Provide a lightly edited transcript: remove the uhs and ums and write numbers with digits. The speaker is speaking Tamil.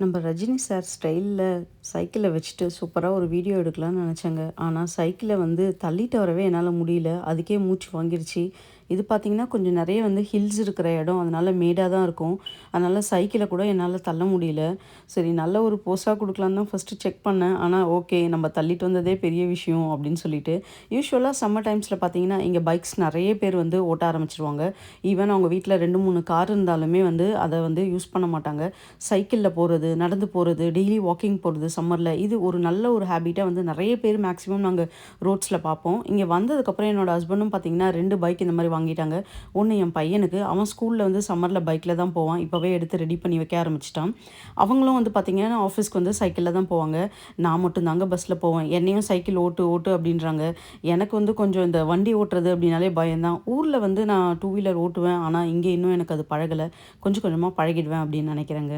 நம்ம ரஜினி சார் ஸ்டைல்ல சைக்கிள வச்சுட்டு சூப்பரா ஒரு வீடியோ எடுக்கலாம்னு நெனச்சேங்க. ஆனா, சைக்கிள வந்து தள்ளிட்டு வரவே என்னால முடியல. அதுக்கே மூச்சு வாங்கிருச்சு. இது பார்த்தீங்கன்னா, கொஞ்சம் நெறைய வந்து ஹில்ஸ் இருக்கிற இடம். அதனால மேடா தான் இருக்கும். அதனால சைக்கிள கூட என்னால தள்ள முடியல. சரி நல்ல ஒரு போஸா குடுக்கலான்னு தான் ஃபர்ஸ்ட்டு செக் பண்ணேன். ஆனா, ஓகே நம்ம தள்ளிட்டு வந்ததே பெரிய விஷயம் அப்படின்னு சொல்லிட்டு, யூசுவலா சம்மர் டைம்ஸ்ல பார்த்தீங்கன்னா, இங்க பைக்ஸ் நெறைய பேர் வந்து ஓட்ட ஆரம்பிச்சுருவாங்க. ஈவன் அவங்க வீட்ல 2, 3 கார் இருந்தாலுமே வந்து அத வந்து யூஸ் பண்ண மாட்டாங்க. சைக்கிள்ல போறது, நடந்து போறது, டெய்லி வாக்கிங் போறது சம்மர்ல. இது ஒரு நல்ல ஒரு ஹேபிட்டா வந்து நெறைய பேர் மேக்ஸிமம் நாங்க ரோட்ஸ்ல பார்ப்போம். இங்க வந்ததுக்கப்புறம் என்னோட ஹஸ்பண்டும் பார்த்தீங்கன்னா 2 பைக் இந்த மாரி வாங்கிட்டாங்க. 1 என் பையனுக்கு. அவன் ஸ்கூல்ல வந்து சம்மர்ல பைக்ல தான் போவான். இப்பவே எடுத்து ரெடி பண்ணி வைக்க ஆரம்பிச்சுட்டான். அவங்களும் வந்து பார்த்தீங்கன்னா, ஆஃபீஸ்க்கு வந்து சைக்கிள்ல தான் போவாங்க. நான் மட்டும் தாங்க பஸ்ல போவேன். என்னையும் சைக்கிள் ஓட்டு, ஓட்டு அப்படின்றாங்க. எனக்கு வந்து கொஞ்சம் இந்த வண்டி ஓட்டுறது அப்படின்னாலே பயம் தான். ஊர்ல வந்து நான் டூ வீலர் ஓட்டுவேன். ஆனா, இங்க இன்னும் எனக்கு அது பழகல. கொஞ்சம் கொஞ்சமா பழகிடுவேன் அப்படின்னு நெனைக்கிறேங்க.